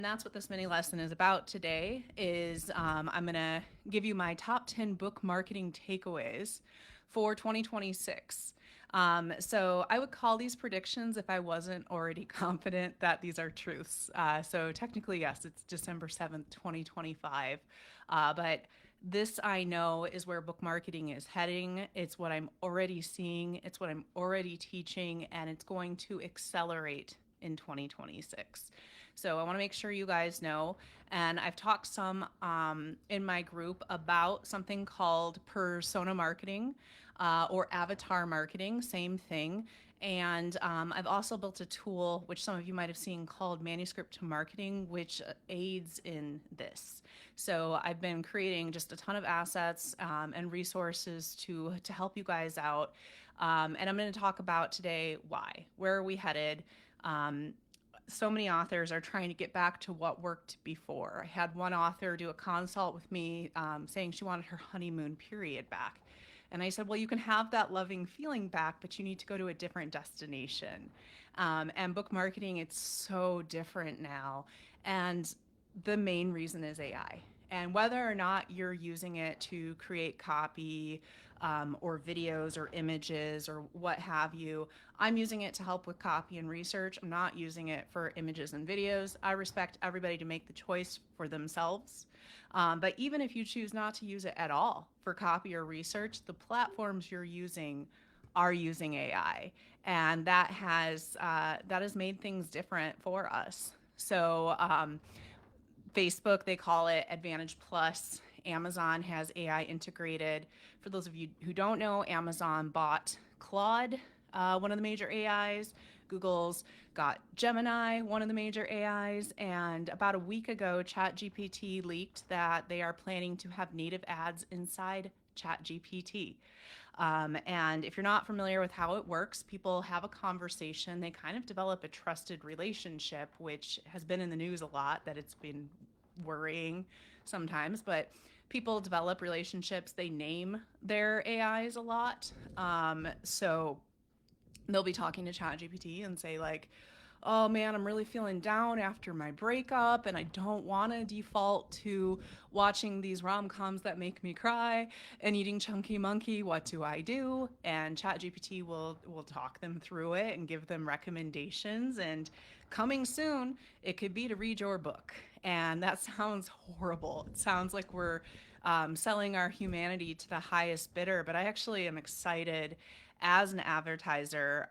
That's what this mini lesson is about today is I'm going to give you my top 10 book marketing takeaways for 2026. So I would call these predictions if I wasn't already confident that these are truths. So technically, yes, it's December 7th, 2025. But this I know is where book marketing is heading. It's what I'm already seeing. It's what I'm already teaching, and it's going to accelerate in 2026. So I want to make sure you guys know. And I've talked some in my group about something called persona marketing or avatar marketing, same thing. And I've also built a tool, which some of you might have seen, called Manuscript to Marketing, which aids in this. So I've been creating just a ton of assets and resources to help you guys out. And I'm going to talk about today why, where are we headed? So many authors are trying to get back to what worked before. I had one author do a consult with me saying she wanted her honeymoon period back. And I said, well, you can have that loving feeling back, but you need to go to a different destination. And book marketing, it's so different now. And the main reason is AI. And whether or not you're using it to create copy or videos or images or what have you, I'm using it to help with copy and research. I'm not using it for images and videos. I respect everybody to make the choice for themselves. But even if you choose not to use it at all for copy or research, the platforms you're using are using AI, and that has made things different for us. So Facebook, they call it Advantage Plus. Amazon has AI integrated. For those of you who don't know, Amazon bought Claude, one of the major AIs. Google's got Gemini, one of the major AIs. And about a week ago, ChatGPT leaked that they are planning to have native ads inside ChatGPT. And if you're not familiar with how it works, people have a conversation. They kind of develop a trusted relationship, which has been in the news a lot, that it's been worrying sometimes. But people develop relationships. They name their AIs a lot. So they'll be talking to ChatGPT and say, like, oh man, I'm really feeling down after my breakup and I don't want to default to watching these rom-coms that make me cry and eating Chunky Monkey. What do I do? And ChatGPT will talk them through it and give them recommendations. And coming soon, it could be to read your book. And that sounds horrible. It sounds like we're selling our humanity to the highest bidder, but I actually am excited as an advertiser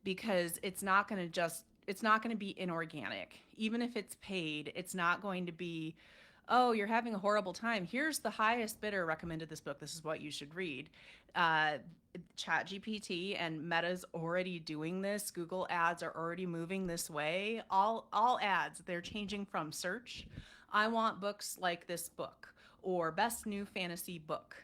because it's not going to be inorganic. Even if it's paid, it's not going to be, oh, you're having a horrible time. Here's the highest bidder recommended this book. This is what you should read. ChatGPT and Meta's already doing this. Google ads are already moving this way. All ads, they're changing from search. I want books like this book or best new fantasy book.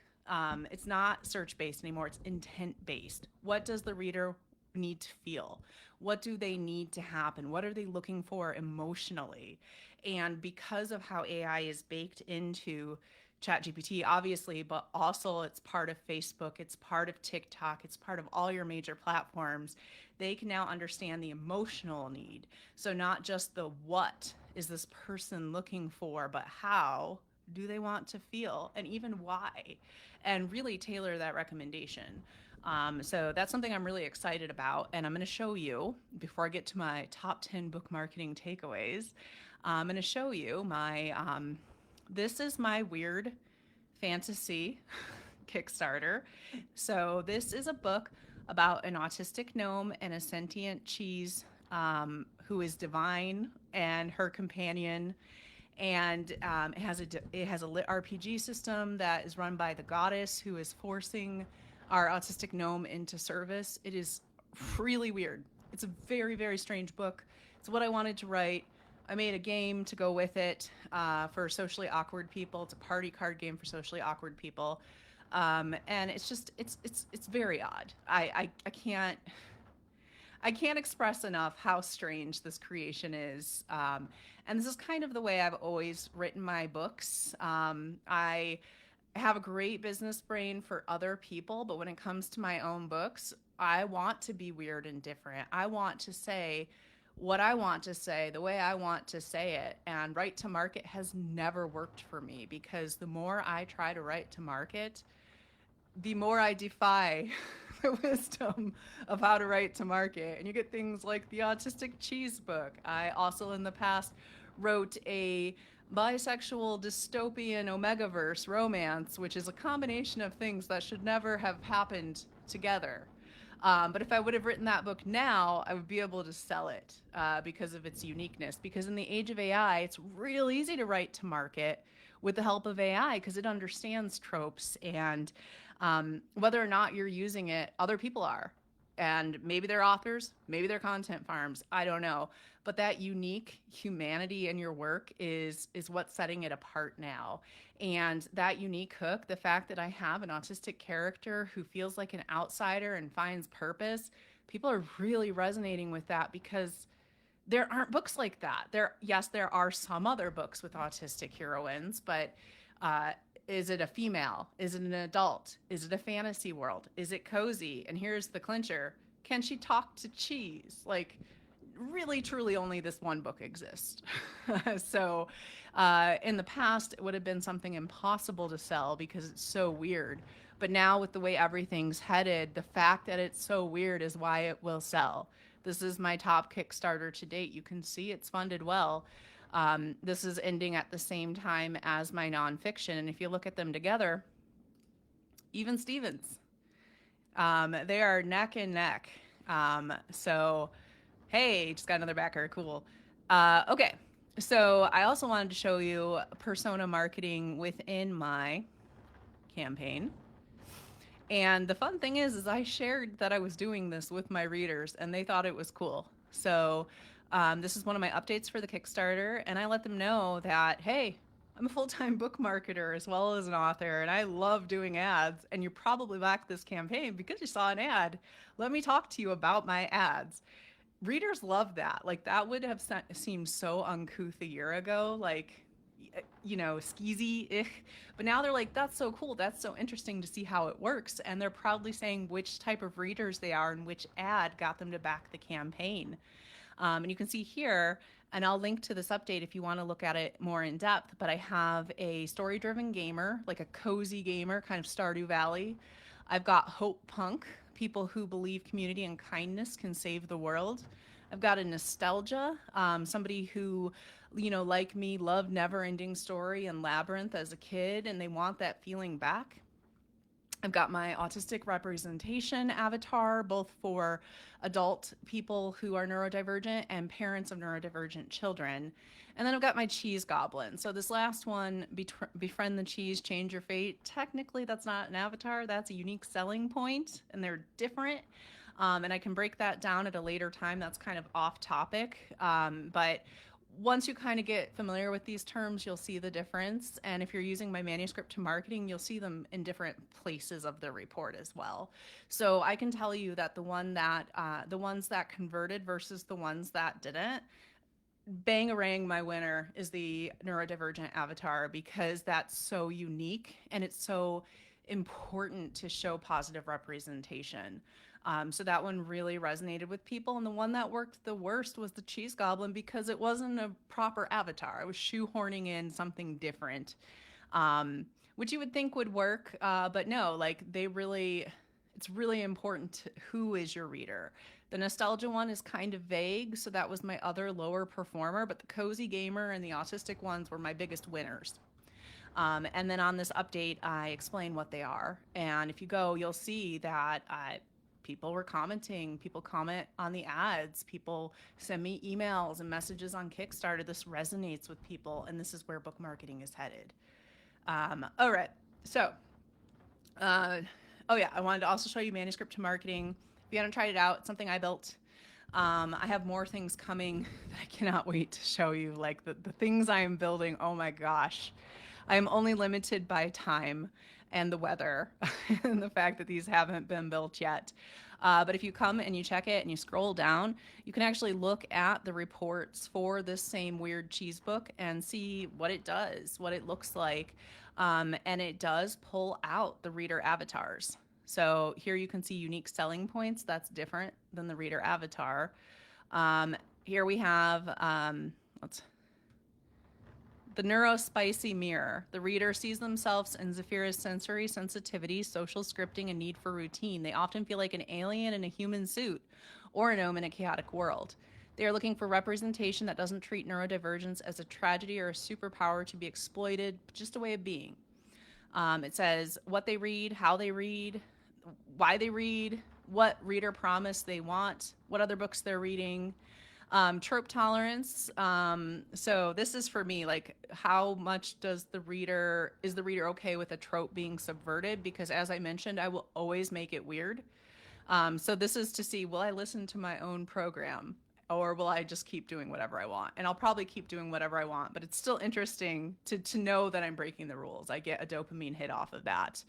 It's not search based anymore. It's intent based. What does the reader need to feel? What do they need to happen? What are they looking for emotionally? And because of how AI is baked into ChatGPT, obviously, but also it's part of Facebook, it's part of TikTok, it's part of all your major platforms, they can now understand the emotional need. So not just the what is this person looking for, but how do they want to feel and even why, and really tailor that recommendation. So that's something I'm really excited about. And I'm going to show you, before I get to my top 10 book marketing takeaways, I'm going to show you this is my weird fantasy Kickstarter. So this is a book about an autistic gnome and a sentient cheese who is divine and her companion. And it has a lit RPG system that is run by the goddess who is forcing our autistic gnome into service. It is really weird. It's a very, very strange book. It's what I wanted to write. I made a game to go with it for socially awkward people. It's a party card game for socially awkward people, and it's very odd. I can't express enough how strange this creation is. And this is kind of the way I've always written my books. I have a great business brain for other people, but when it comes to my own books, I want to be weird and different. I want to say, what I want to say, the way I want to say it. And write to market has never worked for me, because the more I try to write to market, the more I defy the wisdom of how to write to market. And you get things like the Autistic Cheese book. I also in the past wrote a bisexual dystopian omegaverse romance, which is a combination of things that should never have happened together. But if I would have written that book now, I would be able to sell it because of its uniqueness. Because in the age of AI, it's real easy to write to market with the help of AI, because it understands tropes, and whether or not you're using it, other people are. And maybe they're authors, maybe they're content farms, I don't know. But that unique humanity in your work is what's setting it apart now. And that unique hook, the fact that I have an autistic character who feels like an outsider and finds purpose, people are really resonating with that, because there aren't books like that. There are some other books with autistic heroines, but is it a female? Is it an adult? Is it a fantasy world? Is it cozy? And here's the clincher. Can she talk to cheese? Like, really, truly, only this one book exists. So in the past, it would have been something impossible to sell because it's so weird. But now, with the way everything's headed, the fact that it's so weird is why it will sell. This is my top Kickstarter to date. You can see it's funded well. This is ending at the same time as my nonfiction. And if you look at them together, even Stevens, they are neck and neck. So, hey, just got another backer. Cool. Okay. So I also wanted to show you persona marketing within my campaign. And the fun thing is I shared that I was doing this with my readers, and they thought it was cool. So this is one of my updates for the Kickstarter, and I let them know that, hey, I'm a full-time book marketer as well as an author, and I love doing ads, and you probably backed this campaign because you saw an ad. Let me talk to you about my ads. Readers love that. Like, that would have seemed so uncouth a year ago, like, you know, skeezy. But now they're like, that's so cool. That's so interesting to see how it works. And they're proudly saying which type of readers they are and which ad got them to back the campaign. And you can see here, and I'll link to this update if you want to look at it more in depth, but I have a story-driven gamer, like a cozy gamer, kind of Stardew Valley. I've got hope punk, people who believe community and kindness can save the world. I've got a nostalgia, somebody who, you know, like me, loved Never Ending Story and Labyrinth as a kid, and they want that feeling back. I've got my autistic representation avatar, both for adult people who are neurodivergent and parents of neurodivergent children. And then I've got my cheese goblin. So this last one, befriend the cheese, change your fate. Technically, that's not an avatar. That's a unique selling point, and they're different. And I can break that down at a later time. That's kind of off topic. But once you kind of get familiar with these terms, you'll see the difference. And if you're using my manuscript to marketing, you'll see them in different places of the report as well. So I can tell you that the ones that converted versus the ones that didn't, bang-a-rang, my winner is the neurodivergent avatar, because that's so unique and it's so important to show positive representation. So that one really resonated with people. And the one that worked the worst was the cheese goblin, because it wasn't a proper avatar. I was shoehorning in something different, which you would think would work. But no, like, it's really important to who is your reader. The nostalgia one is kind of vague, so that was my other lower performer, but the cozy gamer and the autistic ones were my biggest winners. And then on this update, I explain what they are. And if you go, you'll see that people were commenting. People comment on the ads. People send me emails and messages on Kickstarter. This resonates with people, and this is where book marketing is headed. All right. So, oh yeah, I wanted to also show you manuscript to marketing. If you haven't tried it out, it's something I built. I have more things coming that I cannot wait to show you. Like the things I am building, oh my gosh. I am only limited by time and the weather and the fact that these haven't been built yet. But if you come and you check it and you scroll down, you can actually look at the reports for this same weird cheese book and see what it does, what it looks like. And it does pull out the reader avatars. So here you can see unique selling points. That's different than the reader avatar. here we have the neurospicy mirror. The reader sees themselves in Zafira's sensory sensitivity, social scripting, and need for routine. They often feel like an alien in a human suit or a gnome in a chaotic world. They are looking for representation that doesn't treat neurodivergence as a tragedy or a superpower to be exploited, but just a way of being. It says what they read, how they read, why they read, what reader promise they want, what other books they're reading. Trope tolerance. So this is for me, like how much is the reader okay with a trope being subverted? Because as I mentioned, I will always make it weird. So this is to see, will I listen to my own program or will I just keep doing whatever I want? And I'll probably keep doing whatever I want, but it's still interesting to know that I'm breaking the rules. I get a dopamine hit off of that.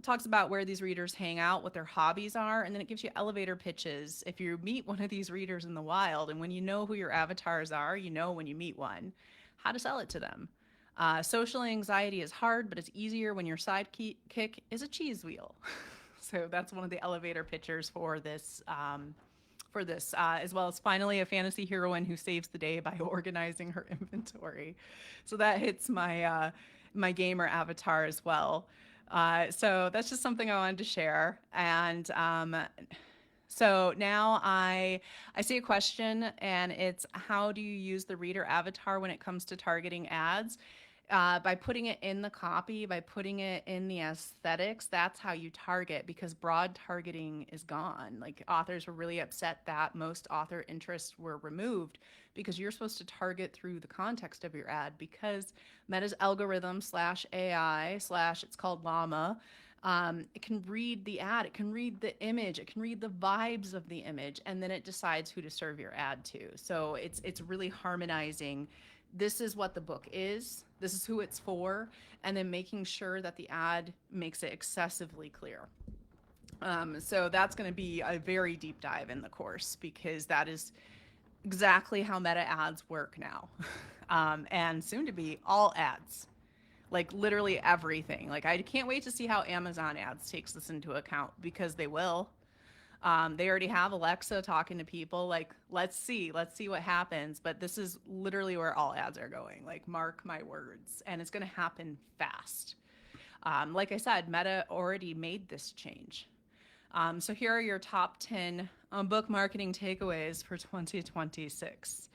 Talks about where these readers hang out, what their hobbies are, and then it gives you elevator pitches. If you meet one of these readers in the wild, and when you know who your avatars are, you know when you meet one, how to sell it to them. Social anxiety is hard, but it's easier when your sidekick is a cheese wheel. So that's one of the elevator pitchers for this. As well as finally a fantasy heroine who saves the day by organizing her inventory. So that hits my my gamer avatar as well. So that's just something I wanted to share. And so now I see a question, and it's how do you use the reader avatar when it comes to targeting ads? By putting it in the copy, by putting it in the aesthetics, that's how you target, because broad targeting is gone. Like authors were really upset that most author interests were removed because you're supposed to target through the context of your ad, because Meta's algorithm / AI / it's called Llama. It can read the ad, it can read the image, it can read the vibes of the image, and then it decides who to serve your ad to. So it's really harmonizing. This is what the book is, this is who it's for, and then making sure that the ad makes it excessively clear. So that's going to be a very deep dive in the course, because that is exactly how meta ads work now. And soon to be all ads, like literally everything. Like I can't wait to see how Amazon ads takes this into account, because they will. They already have Alexa talking to people. Like, let's see what happens. But this is literally where all ads are going. Like, mark my words. And it's going to happen fast. Like I said, Meta already made this change. So here are your top 10 book marketing takeaways for 2026.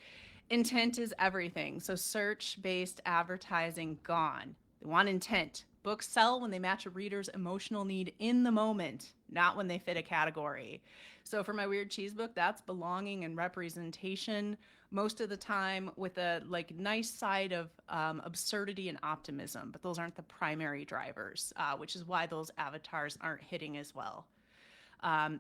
Intent is everything. So search-based advertising gone. They want intent. Books sell when they match a reader's emotional need in the moment, not when they fit a category. So for my weird cheese book, that's belonging and representation, most of the time with a nice side of absurdity and optimism, but those aren't the primary drivers, which is why those avatars aren't hitting as well.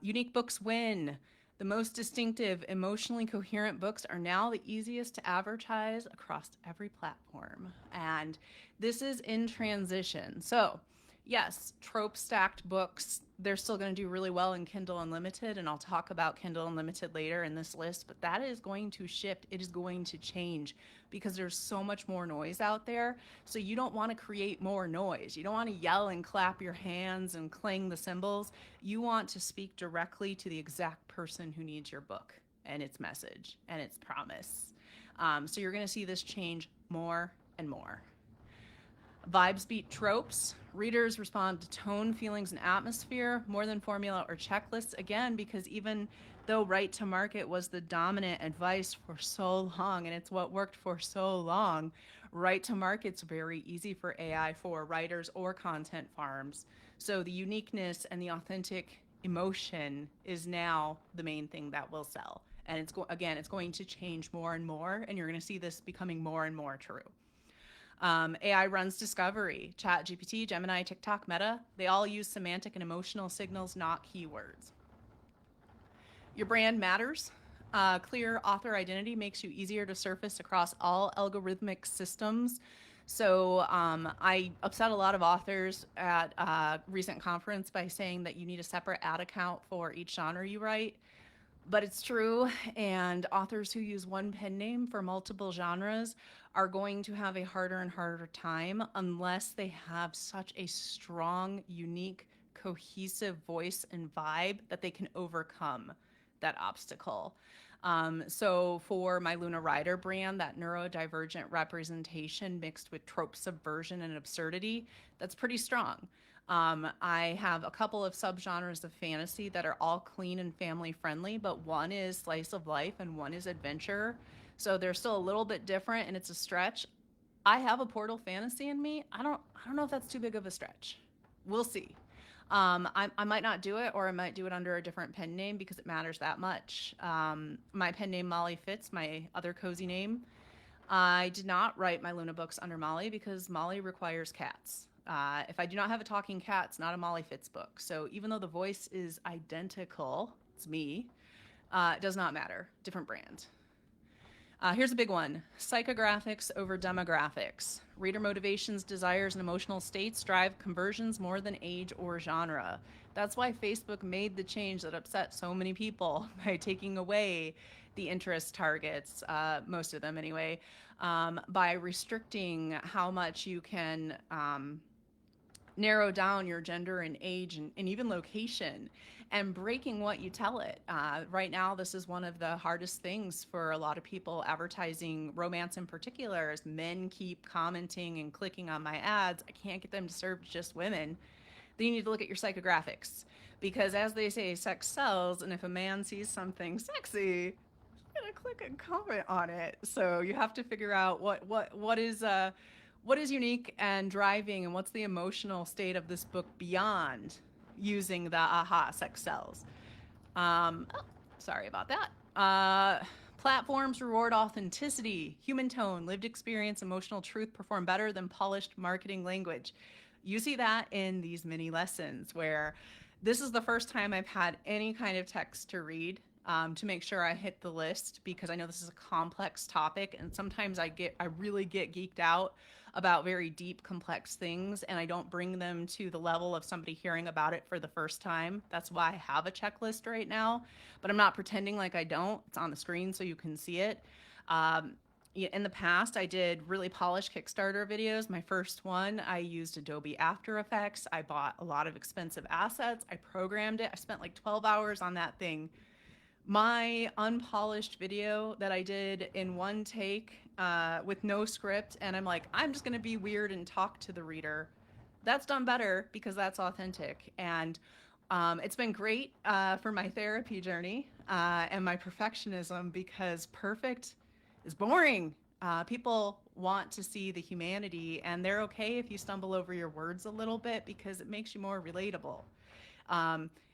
Unique books win. The most distinctive, emotionally coherent books are now the easiest to advertise across every platform. And this is in transition. So yes, trope stacked books, they're still going to do really well in Kindle Unlimited, and I'll talk about Kindle Unlimited later in this list, but that is going to shift. It is going to change because there's so much more noise out there. So you don't want to create more noise. You don't want to yell and clap your hands and clang the cymbals. You want to speak directly to the exact person who needs your book and its message and its promise. So you're going to see this change more and more. Vibes beat tropes. Readers respond to tone, feelings, and atmosphere more than formula or checklists. Again, because even though right to market was the dominant advice for so long, and it's what worked for so long, right to market's very easy for AI, for writers or content farms. So the uniqueness and the authentic emotion is now the main thing that will sell. And it's going to change more and more, and you're going to see this becoming more and more true. AI runs discovery. ChatGPT, Gemini, TikTok, Meta, they all use semantic and emotional signals, not keywords. Your brand matters. Clear author identity makes you easier to surface across all algorithmic systems. So I upset a lot of authors at a recent conference by saying that you need a separate ad account for each genre you write. But it's true, and authors who use one pen name for multiple genres are going to have a harder and harder time unless they have such a strong, unique, cohesive voice and vibe that they can overcome that obstacle. So for my Luna Rider brand, that neurodivergent representation mixed with trope subversion and absurdity, that's pretty strong. I have a couple of subgenres of fantasy that are all clean and family friendly, but one is slice of life and one is adventure. So they're still a little bit different and it's a stretch. I have a portal fantasy in me. I don't know if that's too big of a stretch. We'll see. I might not do it, or I might do it under a different pen name because it matters that much. My pen name Molly Fitz, my other cozy name. I did not write my Luna books under Molly because Molly requires cats. If I do not have a talking cat, it's not a Molly Fitz book. So even though the voice is identical, it's me, it does not matter. Different brand. Here's a big one. Psychographics over demographics. Reader motivations, desires, and emotional states drive conversions more than age or genre. That's why Facebook made the change that upset so many people by taking away the interest targets, most of them anyway, by restricting how much you can narrow down your gender and age and even location, and breaking what you tell it. Right now, this is one of the hardest things for a lot of people advertising romance in particular, as men keep commenting and clicking on my ads. I can't get them to serve just women. Then you need to look at your psychographics, because as they say, sex sells, and if a man sees something sexy, he's gonna click and comment on it. So you have to figure out what is unique and driving, and what's the emotional state of this book beyond using the aha sex sells. Sorry about that. Platforms reward authenticity, human tone, lived experience, emotional truth perform better than polished marketing language. You see that in these mini lessons where this is the first time I've had any kind of text to read to make sure I hit the list, because I know this is a complex topic, and sometimes I really get geeked out about very deep, complex things, and I don't bring them to the level of somebody hearing about it for the first time. That's why I have a checklist right now, but I'm not pretending like I don't. It's on the screen so you can see it. In the past, I did really polished Kickstarter videos. My first one, I used Adobe After Effects. I bought a lot of expensive assets. I programmed it. I spent like 12 hours on that thing. My unpolished video that I did in one take with no script, and I'm like, I'm just gonna be weird and talk to the reader. That's done better because that's authentic. And it's been great for my therapy journey and my perfectionism, because perfect is boring. People want to see the humanity, and they're okay if you stumble over your words a little bit because it makes you more relatable.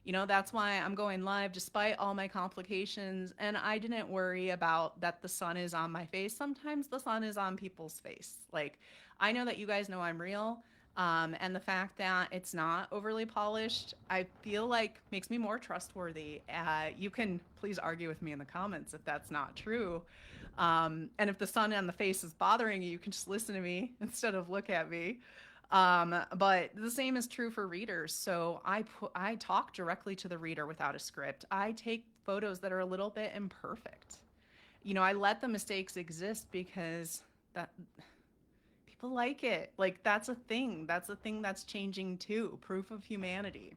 That's why I'm going live despite all my complications, and I didn't worry about that the sun is on my face. Sometimes the sun is on people's face. Like, I know that you guys know I'm real, and the fact that it's not overly polished, I feel like makes me more trustworthy. You can please argue with me in the comments if that's not true. And if the sun on the face is bothering you, you can just listen to me instead of look at me. But the same is true for readers. So I talk directly to the reader without a script. I take photos that are a little bit imperfect. I let the mistakes exist because that people like it. Like, that's a thing. That's a thing that's changing too. Proof of humanity.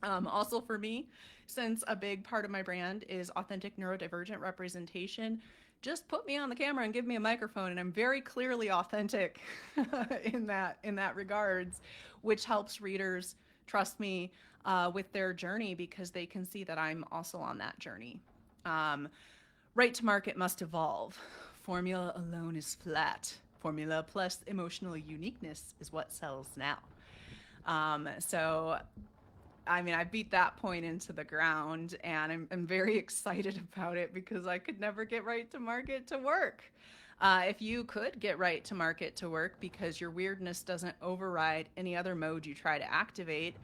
Also for me, since a big part of my brand is authentic neurodivergent representation, just put me on the camera and give me a microphone, and I'm very clearly authentic in that regards, which helps readers trust me with their journey, because they can see that I'm also on that journey. Right to market must evolve. Formula alone is flat. Formula plus emotional uniqueness is what sells now. I beat that point into the ground, and I'm very excited about it because I could never get right to market to work. If you could get right to market to work because your weirdness doesn't override any other mode you try to activate,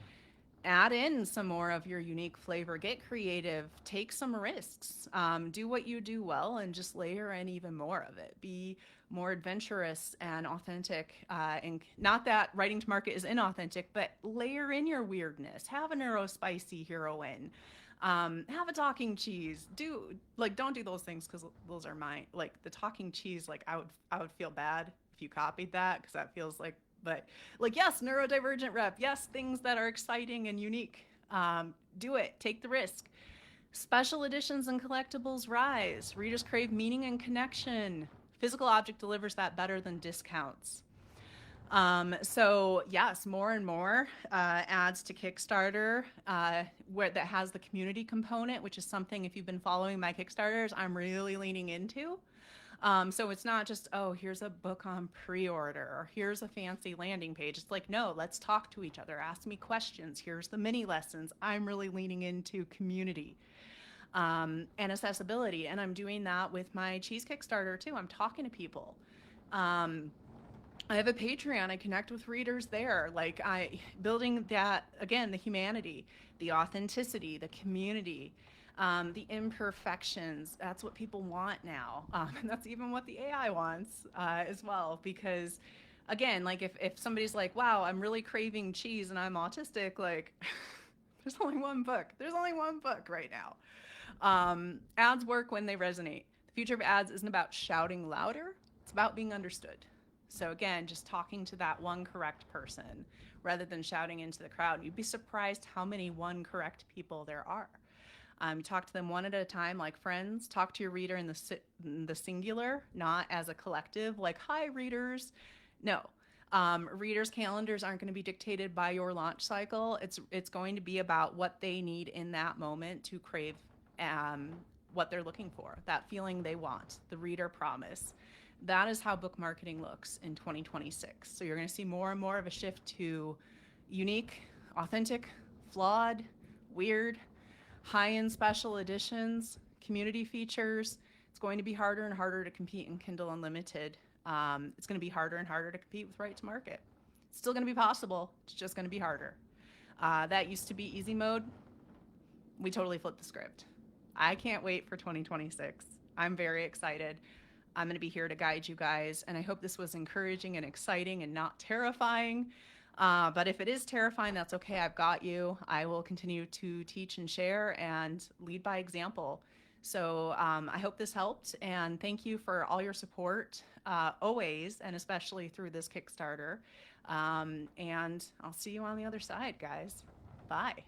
add in some more of your unique flavor, get creative, take some risks, do what you do well, and just layer in even more of it. Be more adventurous and authentic. And not that writing to market is inauthentic, but layer in your weirdness. Have a neurospicy heroine. Have a talking cheese. Don't do those things because those are mine. Like the talking cheese, like I would feel bad if you copied that, because that feels like. But yes, neurodivergent rep. Yes, things that are exciting and unique. Do it. Take the risk. Special editions and collectibles rise. Readers crave meaning and connection. Physical object delivers that better than discounts. So yes, more and more adds to Kickstarter where that has the community component, which is something, if you've been following my Kickstarters, I'm really leaning into. So it's not just, oh, here's a book on pre-order, or here's a fancy landing page. It's like, no, let's talk to each other, ask me questions, here's the mini lessons. I'm really leaning into community and accessibility, and I'm doing that with my cheese Kickstarter too. I'm talking to people. I have a Patreon. I connect with readers there. Like, building that, again, the humanity, the authenticity, the community, the imperfections. That's what people want now. And that's even what the AI wants as well. Because again, like if somebody's like, wow, I'm really craving cheese and I'm autistic, like there's only one book. There's only one book right now. Ads work when they resonate. The future of ads isn't about shouting louder. It's about being understood. So again, just talking to that one correct person rather than shouting into the crowd. You'd be surprised how many one correct people there are. Talk to them one at a time like friends. Talk to your reader in the singular, not as a collective, like, hi, readers. No. Readers' calendars aren't going to be dictated by your launch cycle. It's going to be about what they need in that moment to crave what they're looking for, that feeling they want, the reader promise. That is how book marketing looks in 2026. So you're going to see more and more of a shift to unique, authentic, flawed, weird, high-end special editions, community features. It's going to be harder and harder to compete in Kindle Unlimited. It's going to be harder and harder to compete with right to market. It's still going to be possible. It's just going to be harder. That used to be easy mode. We totally flipped the script. I can't wait for 2026. I'm very excited. I'm going to be here to guide you guys, and I hope this was encouraging and exciting and not terrifying. But if it is terrifying, that's okay. I've got you. I will continue to teach and share and lead by example. So I hope this helped, and thank you for all your support always, and especially through this Kickstarter. And I'll see you on the other side, guys. Bye.